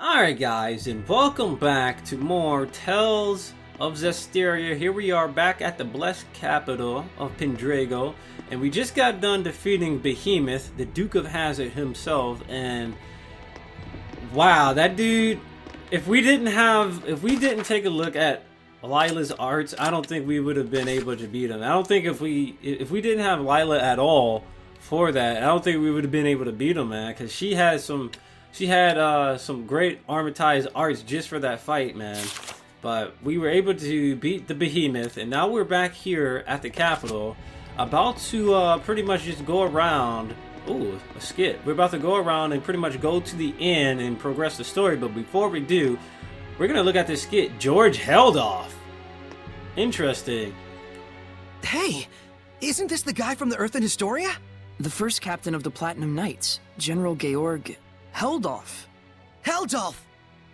Alright guys, and welcome back to more Tales of Zestiria. Here we are back at the blessed capital of Pendrago, and we just got done defeating Behemoth, the Duke of Hazard himself, and wow, that dude, if we didn't take a look at Lila's arts, I don't think we would have been able to beat him. I don't think if we didn't have Lila at all for that, I don't think we would have been able to beat him, man, because she had some great armatized arts just for that fight, man. But we were able to beat the Behemoth, and now we're back here at the capital, about to pretty much just go around. Ooh, a skit. We're about to go around and pretty much go to the end and progress the story. But before we do, we're gonna look at this skit. George Heldoff. Interesting. Hey, isn't this the guy from the Earth and Historia? The first captain of the Platinum Knights, General Georg Heldoff. Heldoff!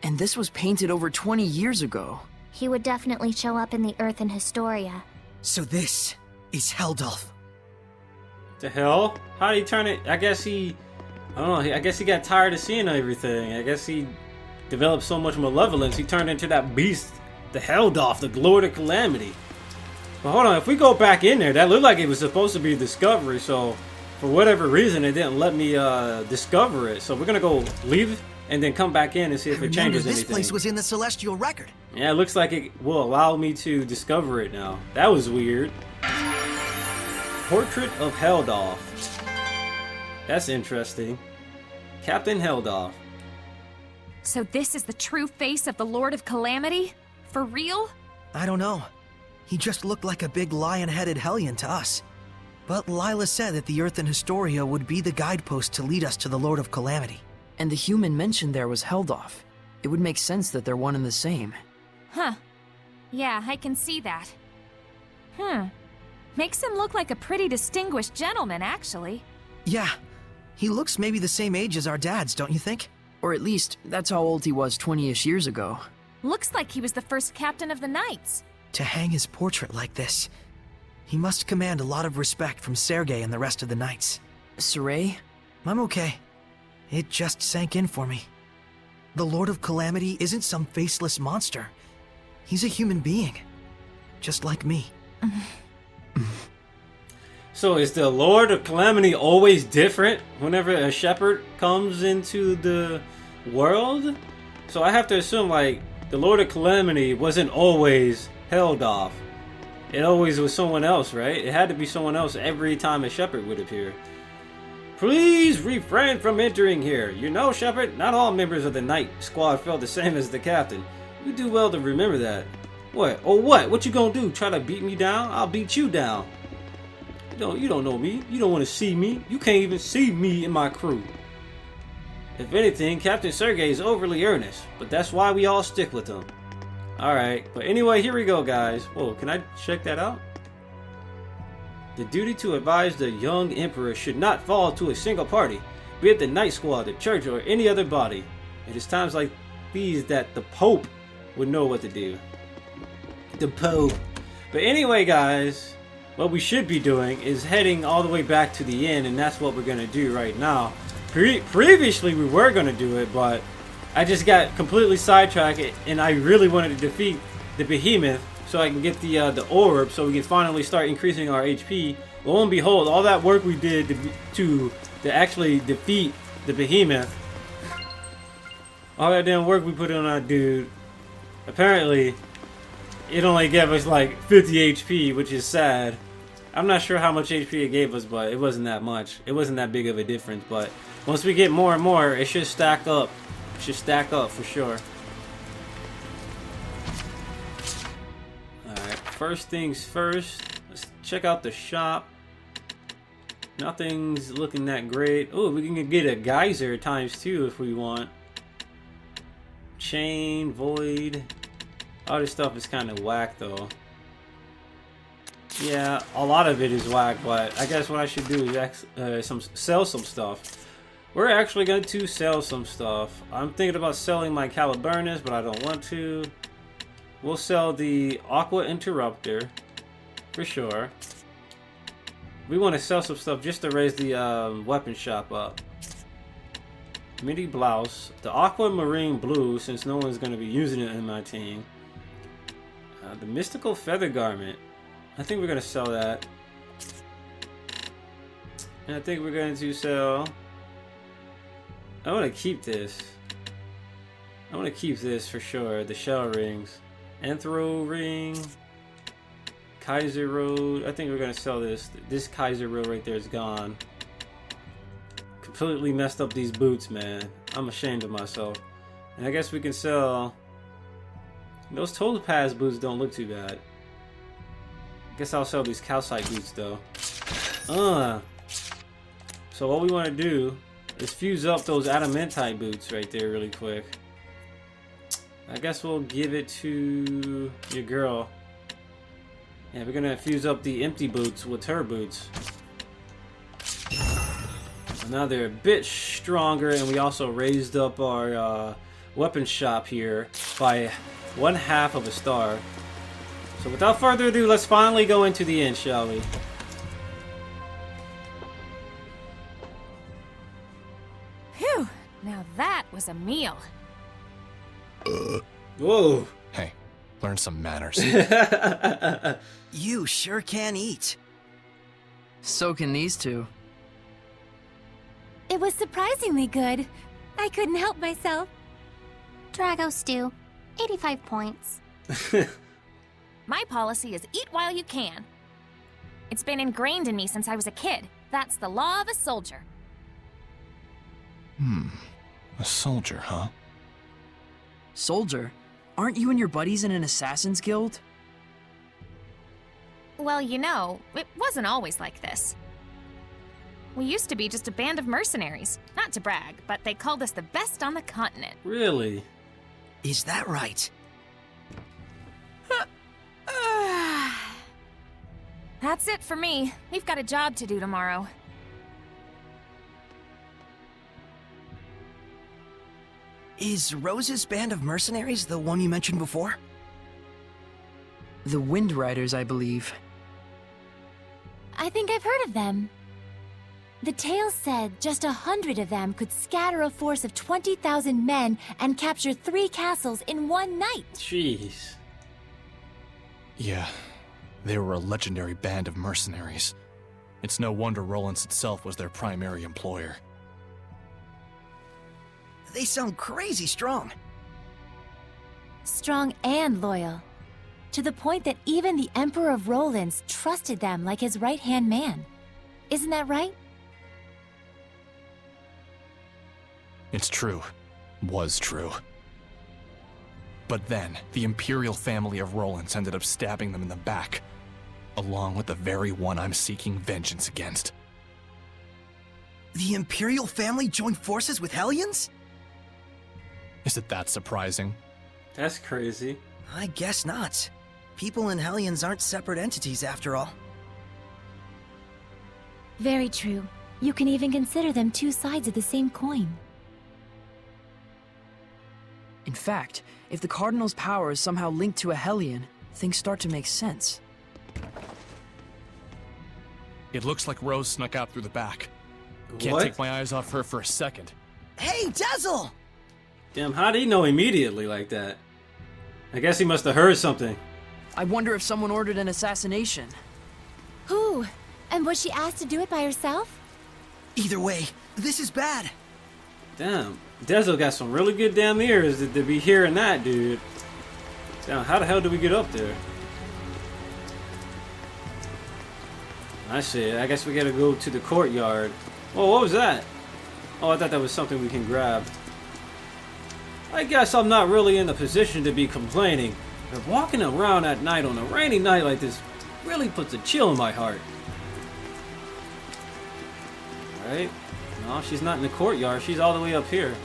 And this was painted over 20 years ago. He would definitely show up in the Earth and Historia. So this is Heldoff. The hell? How did he turn it? I guess he got tired of seeing everything. I guess he developed so much malevolence, he turned into that beast, the Heldoff, the Lord of Calamity. But hold on, if we go back in there, that looked like it was supposed to be Discovery, so for whatever reason, it didn't let me discover it. So we're gonna go leave and then come back in and see if it changes this anything. place was in the Celestial Record. Yeah, it looks like it will allow me to discover it now. That was weird. Portrait of Heldoff. That's interesting. Captain Heldoff. So this is the true face of the Lord of Calamity? For real? I don't know. He just looked like a big lion-headed hellion to us. But Lila said that the Earth and Historia would be the guidepost to lead us to the Lord of Calamity. And the human mentioned there was Heldoff. It would make sense that they're one and the same. Huh. Yeah, I can see that. Makes him look like a pretty distinguished gentleman, actually. Yeah. He looks maybe the same age as our dads, don't you think? Or at least, that's how old he was 20-ish years ago. Looks like he was the first captain of the Knights. To hang his portrait like this, he must command a lot of respect from Sergei and the rest of the Knights. Saray? I'm okay. It just sank in for me. The Lord of Calamity isn't some faceless monster. He's a human being. Just like me. So is the Lord of Calamity always different whenever a shepherd comes into the world? So I have to assume, like, the Lord of Calamity wasn't always Heldoff. It always was someone else, right? It had to be someone else every time a shepherd would appear. Please refrain from entering here. You know, shepherd, not all members of the Knight Squad felt the same as the captain. You do well to remember that. What? Oh, what? What you gonna do? Try to beat me down? I'll beat you down. You don't know me. You don't want to see me. You can't even see me and my crew. If anything, Captain Sergei is overly earnest, but that's why we all stick with him. Alright, but anyway, here we go, guys. Whoa, can I check that out? The duty to advise the young emperor should not fall to a single party, be it the Knight Squad, the church, or any other body. It is times like these that the Pope would know what to do. The Pope. But anyway, guys, what we should be doing is heading all the way back to the end, and that's what we're going to do right now. Previously, we were going to do it, but I just got completely sidetracked, and I really wanted to defeat the Behemoth so I can get the orb, so we can finally start increasing our HP. Lo and behold, all that work we did to actually defeat the Behemoth, all that damn work we put on that dude, apparently it only gave us like 50 HP, which is sad. I'm not sure how much HP it gave us, but it wasn't that much. It wasn't that big of a difference, but once we get more and more, it should stack up. It should stack up for sure. Alright, first things first. Let's check out the shop. Nothing's looking that great. Oh, we can get a geyser ×2 if we want. Chain, void. All this stuff is kind of whack though. Yeah, a lot of it is whack, but I guess what I should do is sell some stuff. We're actually going to sell some stuff. I'm thinking about selling my Caliburnus, but I don't want to. We'll sell the Aqua Interrupter for sure. We want to sell some stuff just to raise the weapon shop up. Midi blouse. The aquamarine blue, since no one's going to be using it in my team. The mystical feather garment. I think we're going to sell that. And I think we're going to sell... I want to keep this. I want to keep this for sure. The shell rings. Anthro ring. Kaiser Road. I think we're going to sell this. This Kaiser Road right there is gone. Completely messed up these boots, man. I'm ashamed of myself. And I guess we can sell... Those Topaz boots don't look too bad. I guess I'll sell these calcite boots though. So what we want to do is fuse up those adamantite boots right there really quick. I guess we'll give it to your girl. Yeah, we're gonna fuse up the empty boots with her boots. So now they're a bit stronger, and we also raised up our weapon shop here by 1/2 of a star. So without further ado, let's finally go into the inn, shall we? Phew! Now that was a meal. Whoa! Hey, learn some manners. You sure can eat. So can these two. It was surprisingly good. I couldn't help myself. Drago stew, 85 points. My policy is eat while you can. It's been ingrained in me since I was a kid. That's the law of a soldier. A soldier, huh? Soldier? Aren't you and your buddies in an assassin's guild? Well, you know, it wasn't always like this. We used to be just a band of mercenaries. Not to brag, but they called us the best on the continent. Really? Is that right? That's it for me. We've got a job to do tomorrow. Is Rose's band of mercenaries the one you mentioned before? The Wind Riders, I believe. I think I've heard of them. The tale said just 100 of them could scatter a force of 20,000 men and capture 3 castles in one night. Jeez. Yeah, they were a legendary band of mercenaries. It's no wonder Rollins itself was their primary employer. They sound crazy strong. Strong and loyal. To the point that even the Emperor of Rollins trusted them like his right-hand man. Isn't that right? It's true. Was true. But then, the Imperial family of Rollins ended up stabbing them in the back, along with the very one I'm seeking vengeance against. The Imperial family joined forces with Hellions? Is it that surprising? That's crazy. I guess not. People and Hellions aren't separate entities after all. Very true. You can even consider them 2 sides of the same coin. In fact, if the Cardinal's power is somehow linked to a Hellion, things start to make sense. It looks like Rose snuck out through the back. Can't What? take my eyes off her for a second. Hey, Dazzle! Damn, how'd he know immediately like that? I guess he must have heard something. I wonder if someone ordered an assassination. Who? And was she asked to do it by herself? Either way, this is bad. Damn, Dezo got some really good damn ears to be hearing that, dude. Damn, how the hell did we get up there? I see. I guess we gotta go to the courtyard. Oh, what was that? Oh, I thought that was something we can grab. I guess I'm not really in a position to be complaining, but walking around at night on a rainy night like this really puts a chill in my heart. Alright. No, she's not in the courtyard. She's all the way up here.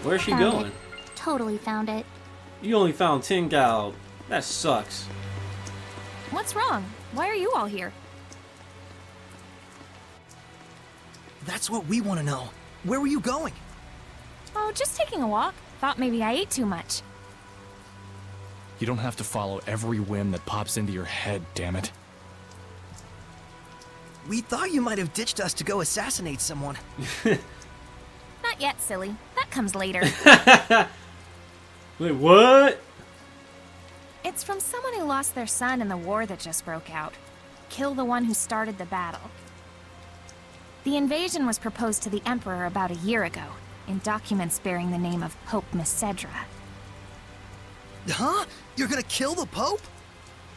Where's she Found going? it. Totally found it. You only found 10 gal. That sucks. What's wrong? Why are you all here? That's what we want to know. Where were you going? Oh, just taking a walk. Thought maybe I ate too much. You don't have to follow every whim that pops into your head, damn it. We thought you might have ditched us to go assassinate someone. Not yet, silly. comes later. Wait, what? It's from someone who lost their son in the war that just broke out. Kill the one who started the battle. The invasion was proposed to the Emperor about a year ago, in documents bearing the name of Pope Messedra. Huh? You're gonna kill the Pope?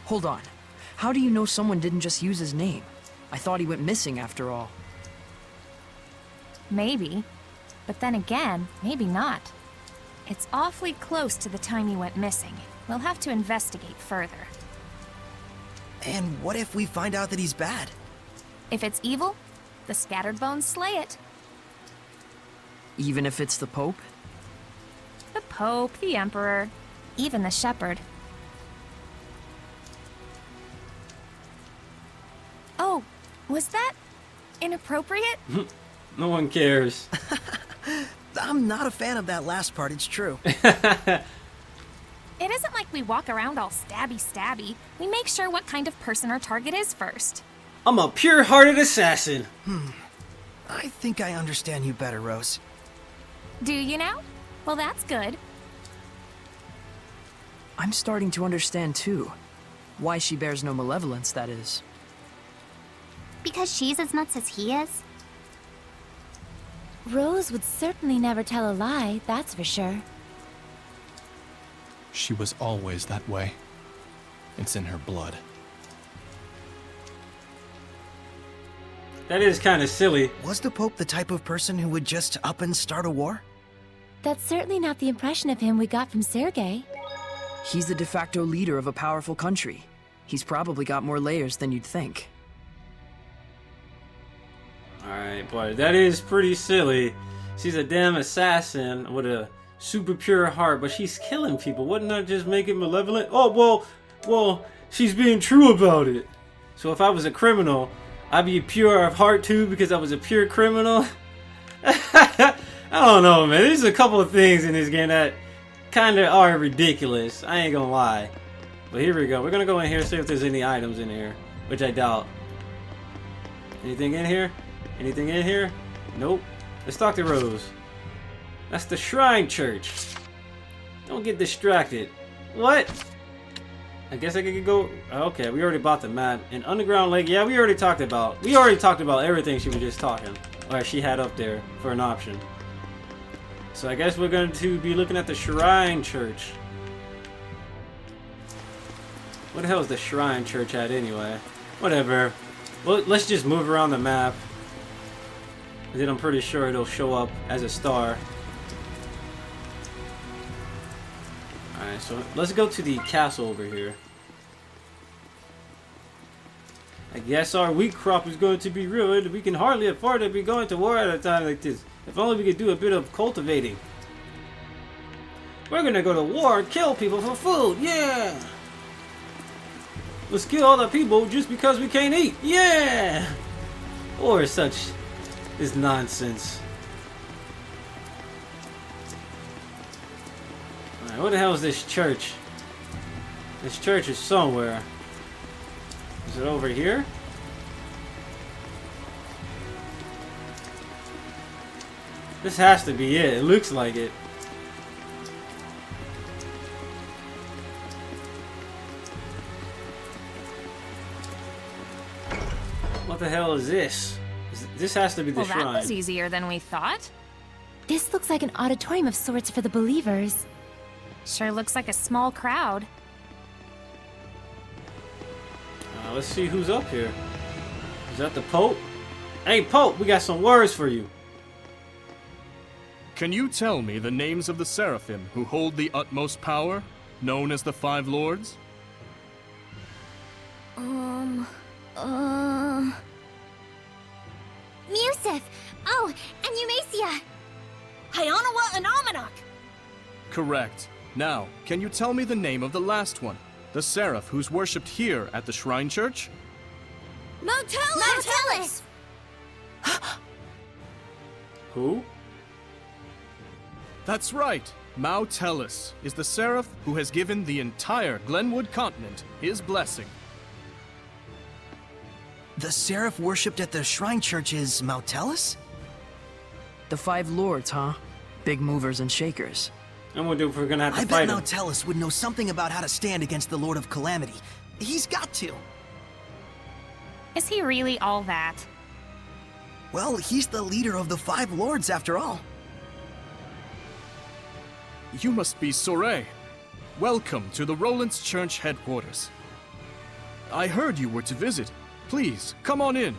Hold on. How do you know someone didn't just use his name? I thought he went missing after all. Maybe. But then again, maybe not. It's awfully close to the time he went missing. We'll have to investigate further. And what if we find out that he's bad? If it's evil, the scattered bones slay it. Even if it's the Pope? The Pope, the Emperor, even the Shepherd. Oh, was that inappropriate? No one cares. I'm not a fan of that last part, it's true. It isn't like we walk around all stabby. We make sure what kind of person our target is first. I'm a pure-hearted assassin. I think I understand you better, Rose. Do you now? Well, that's good. I'm starting to understand too. Why she bears no malevolence, that is. Because she's as nuts as he is? Rose would certainly never tell a lie, that's for sure. She was always that way. It's in her blood. That is kind of silly. Was the Pope the type of person who would just up and start a war? That's certainly not the impression of him we got from Sergei. He's the de facto leader of a powerful country. He's probably got more layers than you'd think. Alright, but that is pretty silly. She's a damn assassin with a super pure heart, but she's killing people. Wouldn't that just make it malevolent? Oh, well, she's being true about it. So if I was a criminal, I'd be pure of heart too because I was a pure criminal? I don't know, man. There's a couple of things in this game that kind of are ridiculous. I ain't gonna lie. But here we go. We're gonna go in here and see if there's any items in here, which I doubt. Anything in here? Anything in here? Nope. Let's talk to Rose. That's the Shrinechurch. Don't get distracted. What? I guess I could go. Okay, we already bought the map. An underground lake. Yeah, we already talked about. We already talked about everything she was just talking, or she had up there for an option. So I guess we're going to be looking at the Shrinechurch. What the hell is the Shrinechurch at anyway? Whatever. Well, let's just move around the map. And then I'm pretty sure it'll show up as a star. Alright, so let's go to the castle over here. I guess our wheat crop is going to be ruined. We can hardly afford to be going to war at a time like this. If only we could do a bit of cultivating. We're gonna go to war and kill people for food. Yeah! Let's kill all the people just because we can't eat. Yeah! Or such is nonsense. Alright, what the hell is this church? This church is somewhere. Is it over here? This has to be it. It looks like it. What the hell is this? This has to be the Well, shrine. that was easier than we thought. This looks like an auditorium of sorts for the believers. Sure looks like a small crowd. Let's see who's up here. Is that the Pope? Hey, Pope, we got some words for you. Can you tell me the names of the Seraphim who hold the utmost power, known as the Five Lords? Musif! Oh, and Eumacia! Hyanawa and Amanok! Correct. Now, can you tell me the name of the last one? The Seraph who's worshipped here at the Shrinechurch? Motelis! Who? That's right. Motelis is the Seraph who has given the entire Glenwood continent his blessing. The Seraph worshipped at the Shrinechurch is Motelis? The Five Lords, huh? big movers and shakers. I'm wondering if we're gonna have to I fight bet him. Nautilus would know something about how to stand against the Lord of Calamity. He's got to. Is he really all that? Well, he's the leader of the 5 lords after all. You must be Soray. Welcome to the Roland's Church headquarters. I heard you were to visit. Please, come on in.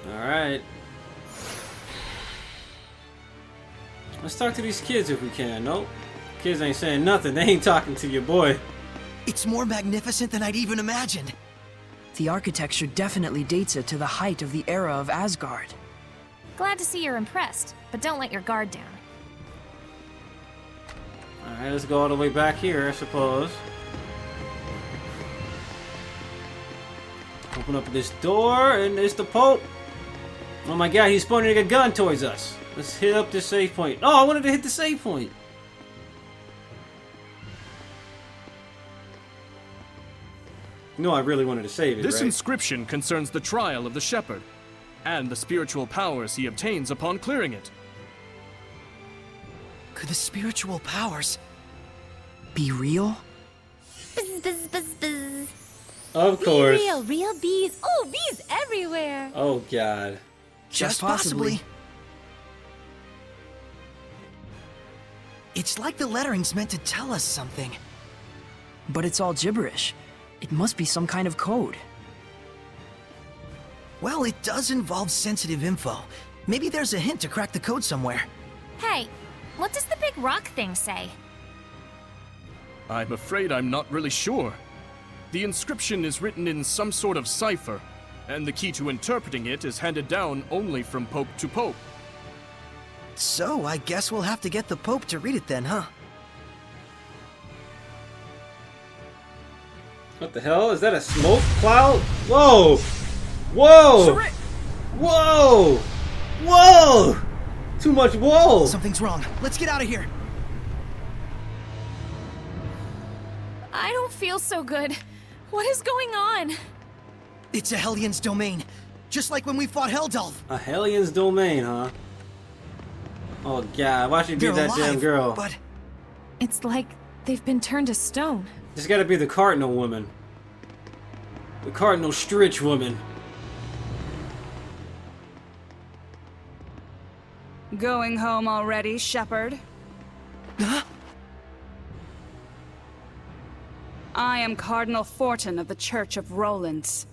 Alright. Let's talk to these kids if we can. Nope. Kids ain't saying nothing. They ain't talking to your boy. It's more magnificent than I'd even imagined. The architecture definitely dates it to the height of the era of Asgard. Glad to see you're impressed, but don't let your guard down. Alright, let's go all the way back here, I suppose. Open up this door, and there's the Pope. Oh my god, he's pointing a gun towards us. Let's hit up this save point. Oh, I wanted to hit the save point. No, I really wanted to save it, This right? inscription concerns the trial of the shepherd, and the spiritual powers he obtains upon clearing it. Could the spiritual powers... Be real? Buzz, buzz, buzz, buzz. Of course. Be real, real bees. Oh, bees everywhere. Oh god. Just possibly. It's like the lettering's meant to tell us something. But it's all gibberish. It must be some kind of code. Well, it does involve sensitive info. Maybe there's a hint to crack the code somewhere. Hey, what does the big rock thing say? I'm afraid I'm not really sure. The inscription is written in some sort of cipher, and the key to interpreting it is handed down only from pope to pope. So, I guess we'll have to get the Pope to read it then, huh? What the hell? Is that a smoke cloud? Whoa! Whoa! Whoa! Whoa! Too much whoa! Something's wrong. Let's get out of here. I don't feel so good. What is going on? It's a Hellions domain. Just like when we fought Heldalf. A Hellions domain, huh? Oh god, why should you They're beat that damn alive, girl? But It's like they've been turned to stone. This gotta be the Cardinal woman. The Cardinal Stritch woman. Going home already, Shepherd? Huh? I am Cardinal Fortin of the Church of Roland's.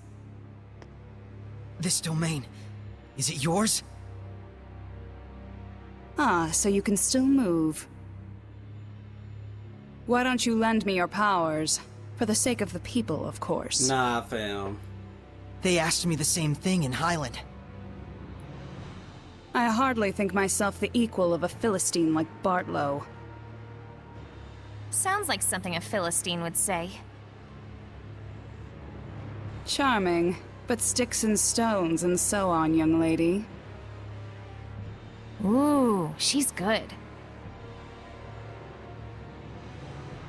This domain, is it yours? Ah, so you can still move. Why don't you lend me your powers? For the sake of the people, of course. Nah, fam. They asked me the same thing in Highland. I hardly think myself the equal of a Philistine like Bartlow. Sounds like something a Philistine would say. Charming, but sticks and stones and so on, young lady. Ooh, she's good.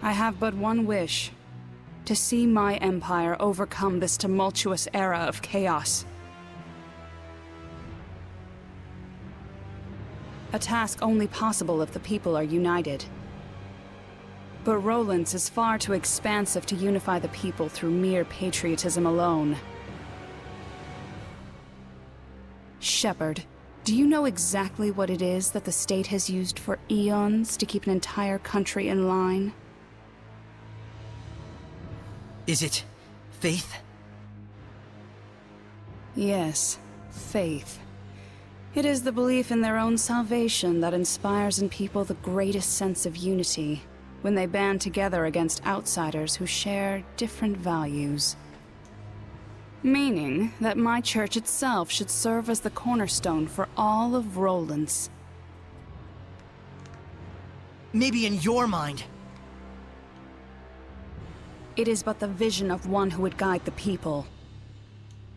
I have but one wish. To see my empire overcome this tumultuous era of chaos. A task only possible if the people are united. But Roland's is far too expansive to unify the people through mere patriotism alone. Shepherd, do you know exactly what it is that the state has used for eons to keep an entire country in line? Is it faith? Yes, faith. It is the belief in their own salvation that inspires in people the greatest sense of unity when they band together against outsiders who share different values. Meaning that my church itself should serve as the cornerstone for all of Roland's. Maybe in your mind. It is but the vision of one who would guide the people.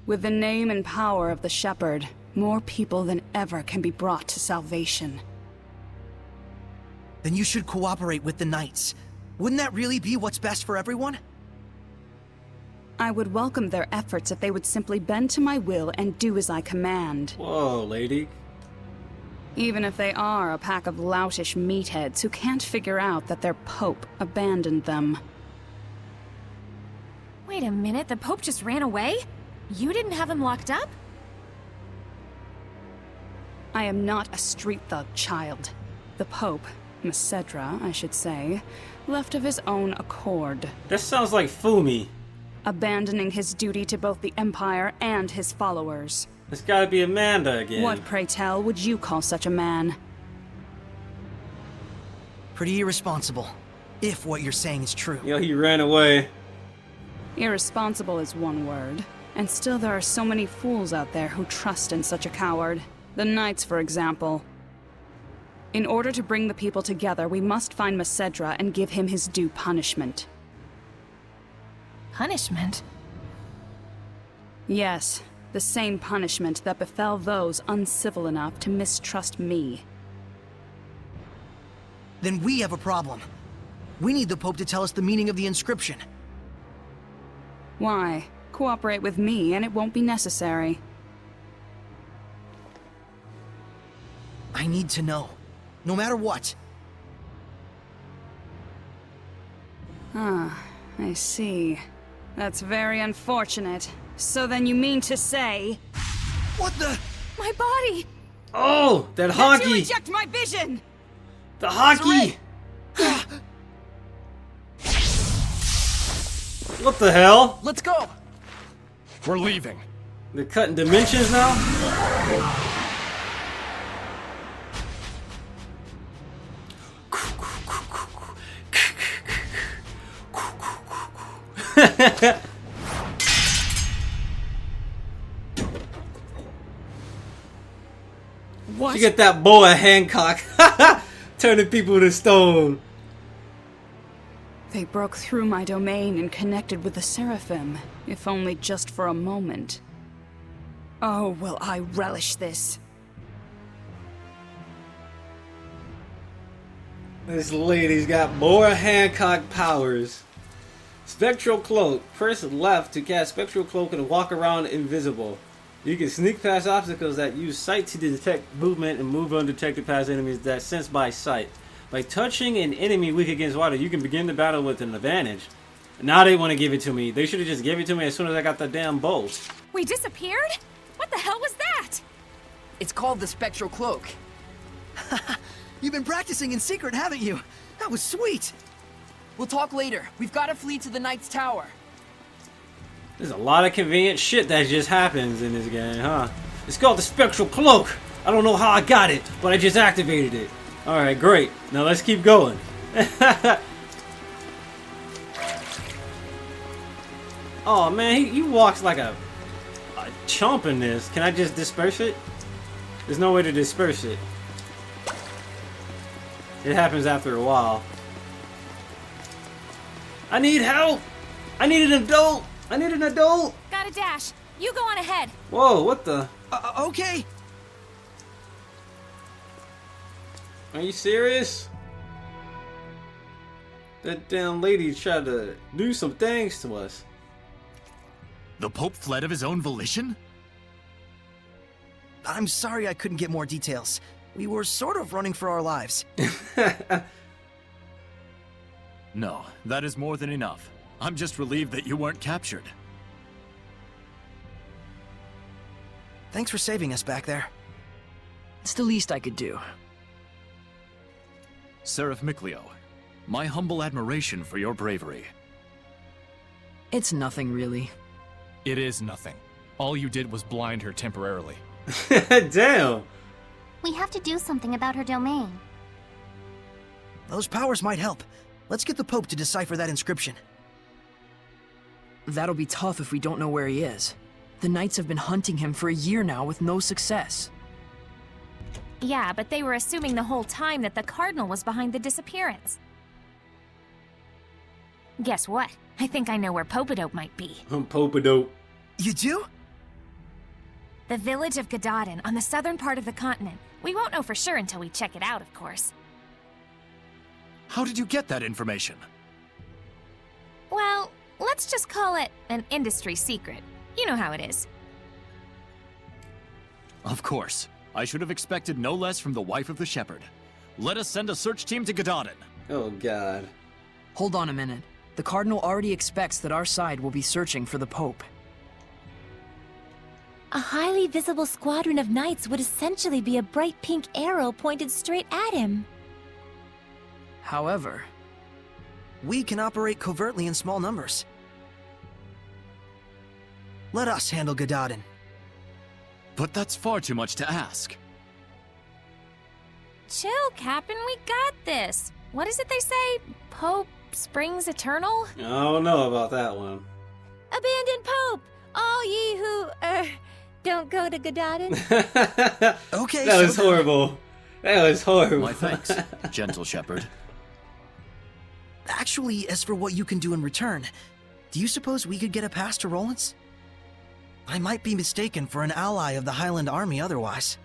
With the name and power of the Shepherd, more people than ever can be brought to salvation. Then you should cooperate with the Knights. Wouldn't that really be what's best for everyone? I would welcome their efforts if they would simply bend to my will and do as I command. Whoa, lady. Even if they are a pack of loutish meatheads who can't figure out that their Pope abandoned them. Wait a minute, the Pope just ran away? You didn't have him locked up? I am not a street thug, child. The Pope, Macedra, I should say, left of his own accord. That sounds like Fumi. Abandoning his duty to both the Empire and his followers. It's gotta be Amanda again. What, pray tell, would you call such a man? Pretty irresponsible. If what you're saying is true. Yo, he ran away. Irresponsible is one word. And still there are so many fools out there who trust in such a coward. The Knights, for example. In order to bring the people together, we must find Macedra and give him his due punishment. Punishment? Yes, the same punishment that befell those uncivil enough to mistrust me. Then we have a problem. We need the Pope to tell us the meaning of the inscription. Why? Cooperate with me and it won't be necessary. I need to know. No matter what. Ah, I see. That's very unfortunate. So then you mean to say... What the? My body! Oh, that You hockey! reject my vision! The hockey! What the hell? Let's go! We're leaving. They're cutting dimensions now? What? You get that boa Hancock turning people to stone. They broke through my domain and connected with the Seraphim, if only just for a moment. Oh, will I relish this. This lady's got boa Hancock powers. Spectral Cloak. Press left to cast Spectral Cloak and walk around invisible. You can sneak past obstacles that use sight to detect movement and move undetected past enemies that sense by sight. By touching an enemy weak against water, you can begin the battle with an advantage. Now they want to give it to me. They should have just given it to me as soon as I got the damn bow. We disappeared? What the hell was that? It's called the Spectral Cloak. You've been practicing in secret, haven't you? That was sweet. We'll talk later. We've got to flee to the Knight's Tower. There's a lot of convenient shit that just happens in this game, huh? It's called the Spectral Cloak. I don't know how I got it, but I just activated it. Alright, great. Now let's keep going. Oh man, he walks like a chump in this. Can I just disperse it? There's no way to disperse it. It happens after a while. I need help! I need an adult! I need an adult! Got a dash. You go on ahead. Whoa, what the? Okay. Are you serious? That damn lady tried to do some things to us. The Pope fled of his own volition? I'm sorry I couldn't get more details. We were sort of running for our lives. No, that is more than enough. I'm just relieved that you weren't captured. Thanks for saving us back there. It's the least I could do. Seraph Mikleo, my humble admiration for your bravery. It's nothing, really. It is nothing. All you did was blind her temporarily. Damn! We have to do something about her domain. Those powers might help. Let's get the Pope to decipher that inscription. That'll be tough if we don't know where he is. The Knights have been hunting him for a year now with no success. Yeah, but they were assuming the whole time that the Cardinal was behind the disappearance. Guess what? I think I know where Popadope might be. Popadope. You do? The village of Gadadin on the southern part of the continent. We won't know for sure until we check it out, of course. How did you get that information? Well, let's just call it an industry secret. You know how it is. Of course. I should have expected no less from the wife of the shepherd. Let us send a search team to Gadadin. Oh, God. Hold on a minute. The Cardinal already expects that our side will be searching for the Pope. A highly visible squadron of knights would essentially be a bright pink arrow pointed straight at him. However, We can operate covertly in small numbers. Let us handle Gadadin. But that's far too much to ask. Chill, Captain, we got this. What is it they say? Pope springs eternal? I don't know about that one. Abandon Pope! All ye who, don't go to Gadadin. Okay, That was so horrible. That was horrible. My thanks, gentle shepherd. Actually, as for what you can do in return, do you suppose we could get a pass to Rollins? I might be mistaken for an ally of the Highland Army otherwise.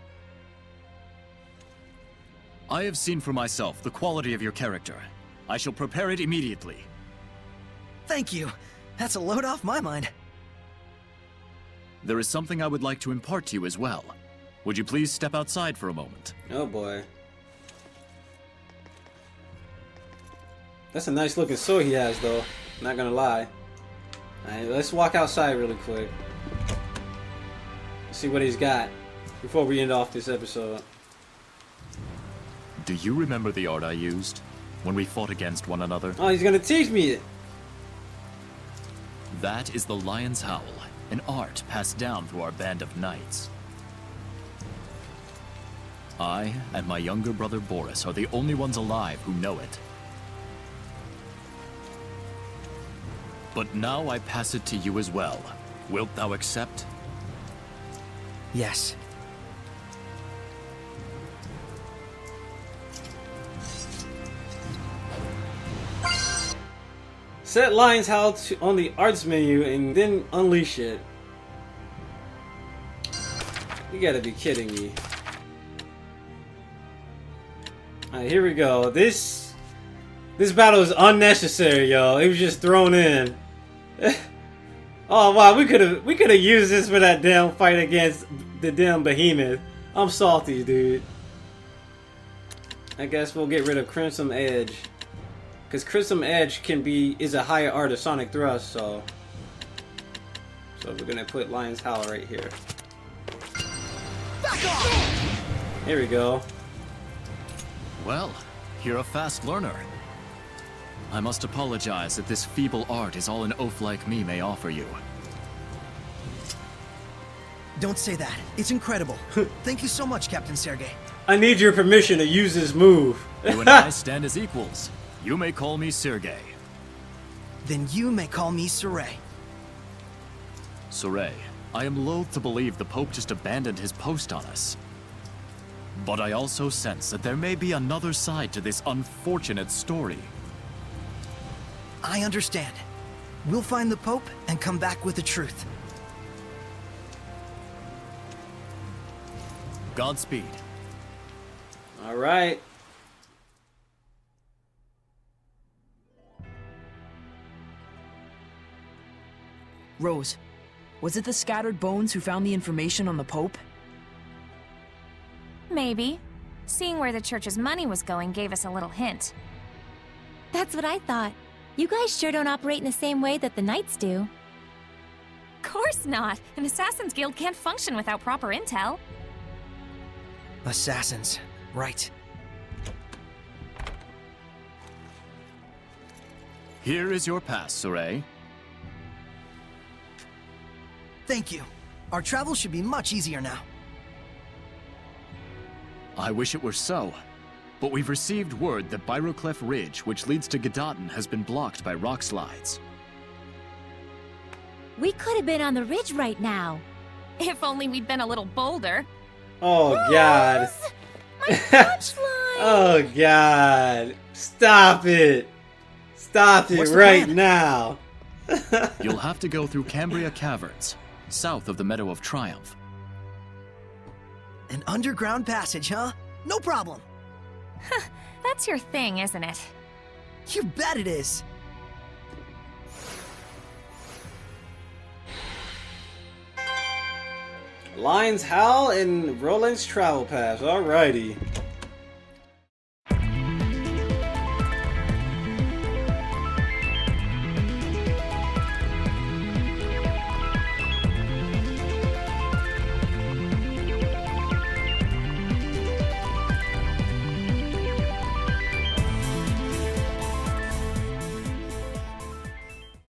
I have seen for myself the quality of your character. I shall prepare it immediately. Thank you. That's a load off my mind. There is something I would like to impart to you as well. Would you please step outside for a moment? Oh boy. That's a nice looking sword he has though. Not gonna lie. Alright, let's walk outside really quick. See what he's got before we end off this episode. Do you remember the art I used when we fought against one another? Oh, he's gonna teach me it. That is the Lion's Howl, an art passed down through our band of knights. I and my younger brother Boris are the only ones alive who know it. But now I pass it to you as well. Wilt thou accept? Yes. Set Lion's Howl on the arts menu and then unleash it. You gotta be kidding me. Alright, here we go. This battle is unnecessary, yo. It was just thrown in. Oh wow, we could have used this for that damn fight against the damn behemoth. I'm salty, dude. I guess we'll get rid of Crimson Edge. Because Crimson Edge is a higher art of Sonic Thrust, so we're gonna put Lion's Howl right here. Back off! Here we go. Well, you're a fast learner. I must apologize that this feeble art is all an oaf like me may offer you. Don't say that. It's incredible. Thank you so much, Captain Sergei. I need your permission to use this move. You and I stand as equals. You may call me Sergei. Then you may call me Saray. Saray, I am loath to believe the Pope just abandoned his post on us. But I also sense that there may be another side to this unfortunate story. I understand. We'll find the Pope and come back with the truth. Godspeed. Alright. Rose, was it the scattered bones who found the information on the Pope? Maybe. Seeing where the church's money was going gave us a little hint. That's what I thought. You guys sure don't operate in the same way that the knights do. Of course not! An assassin's guild can't function without proper intel. Assassins. Right. Here is your pass, Saray. Thank you. Our travel should be much easier now. I wish it were so. But we've received word that Byroclef Ridge, which leads to Gadadin, has been blocked by rock slides. We could have been on the ridge right now. If only we'd been a little bolder. Oh god. My punchline! Oh god. Stop it. Stop it What's the right plan? now. You'll have to go through Cambria Caverns, south of the Meadow of Triumph. An underground passage, huh? No problem. That's your thing, isn't it? You bet it is. Lions Howl and Roland's Travel Pass. Alrighty.